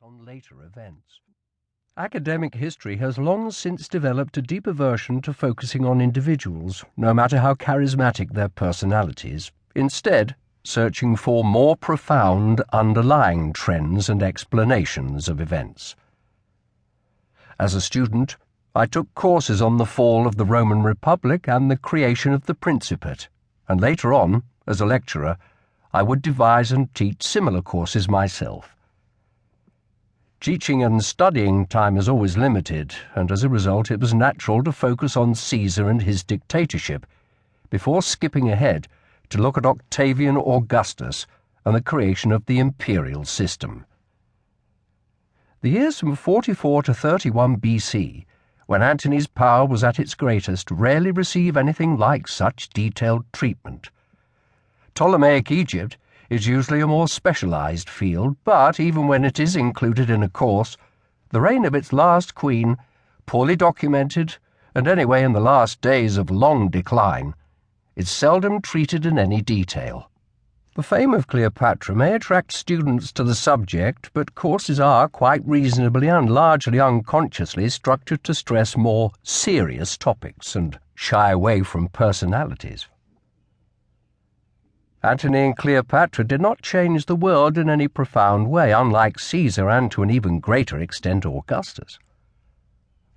on later events. Academic history has long since developed a deep aversion to focusing on individuals, no matter how charismatic their personalities, instead searching for more profound underlying trends and explanations of events. As a student, I took courses on the fall of the Roman Republic and the creation of the Principate, and later on, as a lecturer, I would devise and teach similar courses myself. Teaching and studying time is always limited, and as a result it was natural to focus on Caesar and his dictatorship, before skipping ahead to look at Octavian Augustus and the creation of the imperial system. The years from 44 to 31 BC, when Antony's power was at its greatest, rarely receive anything like such detailed treatment. Ptolemaic Egypt is usually a more specialized field, but even when it is included in a course, the reign of its last queen, poorly documented, and anyway in the last days of long decline, is seldom treated in any detail. The fame of Cleopatra may attract students to the subject, but courses are, quite reasonably and largely unconsciously, structured to stress more serious topics and shy away from personalities. Antony and Cleopatra did not change the world in any profound way, unlike Caesar and to an even greater extent Augustus.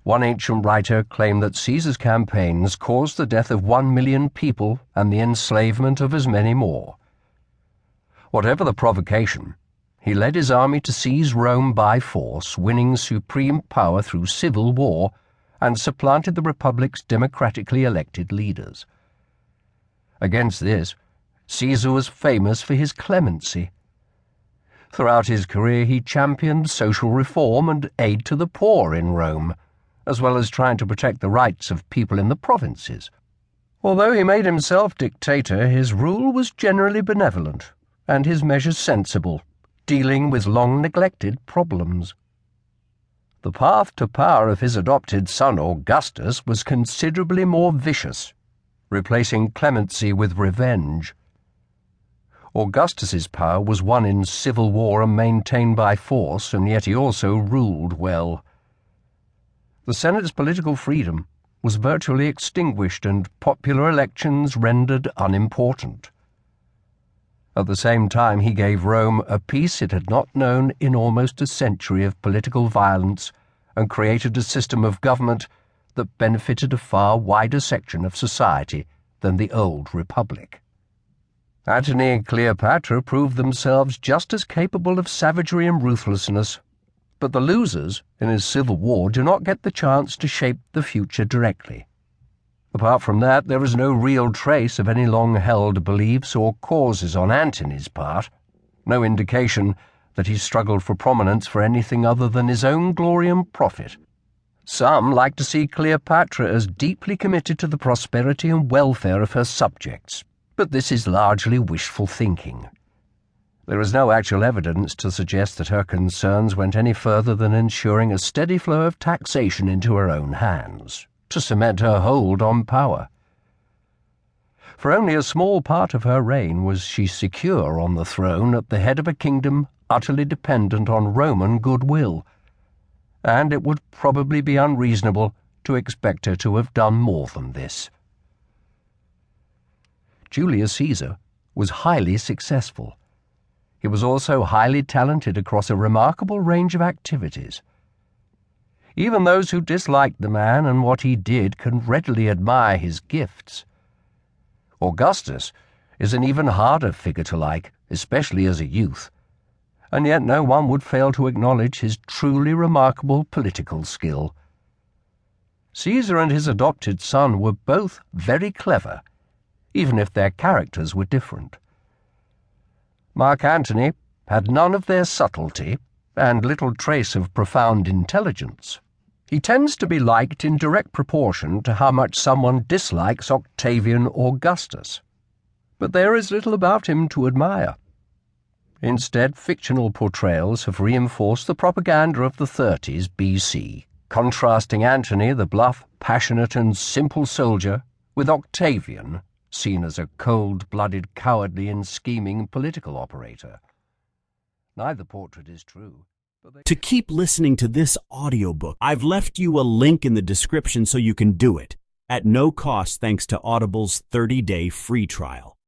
One ancient writer claimed that Caesar's campaigns caused the death of 1 million people and the enslavement of as many more. Whatever the provocation, he led his army to seize Rome by force, winning supreme power through civil war, and supplanted the Republic's democratically elected leaders. Against this, Caesar was famous for his clemency. Throughout his career he championed social reform and aid to the poor in Rome, as well as trying to protect the rights of people in the provinces. Although he made himself dictator, his rule was generally benevolent, and his measures sensible, dealing with long-neglected problems. The path to power of his adopted son Augustus was considerably more vicious, replacing clemency with revenge. Augustus's power was won in civil war and maintained by force, and yet he also ruled well. The Senate's political freedom was virtually extinguished and popular elections rendered unimportant. At the same time, he gave Rome a peace it had not known in almost a century of political violence and created a system of government that benefited a far wider section of society than the old republic. Antony and Cleopatra proved themselves just as capable of savagery and ruthlessness, but the losers in his civil war do not get the chance to shape the future directly. Apart from that, there is no real trace of any long-held beliefs or causes on Antony's part, no indication that he struggled for prominence for anything other than his own glory and profit. Some like to see Cleopatra as deeply committed to the prosperity and welfare of her subjects, but this is largely wishful thinking. There is no actual evidence to suggest that her concerns went any further than ensuring a steady flow of taxation into her own hands, to cement her hold on power. For only a small part of her reign was she secure on the throne at the head of a kingdom utterly dependent on Roman goodwill, and it would probably be unreasonable to expect her to have done more than this. Julius Caesar was highly successful. He was also highly talented across a remarkable range of activities. Even those who disliked the man and what he did can readily admire his gifts. Augustus is an even harder figure to like, especially as a youth, and yet no one would fail to acknowledge his truly remarkable political skill. Caesar and his adopted son were both very clever, even if their characters were different. Mark Antony had none of their subtlety and little trace of profound intelligence. He tends to be liked in direct proportion to how much someone dislikes Octavian Augustus, but there is little about him to admire. Instead, fictional portrayals have reinforced the propaganda of the 30s BC, contrasting Antony, the bluff, passionate and simple soldier, with Octavian, seen as a cold-blooded, cowardly and scheming political operator. Neither portrait is true. To keep listening to this audiobook, I've left you a link in the description so you can do it, at no cost thanks to Audible's 30-day free trial.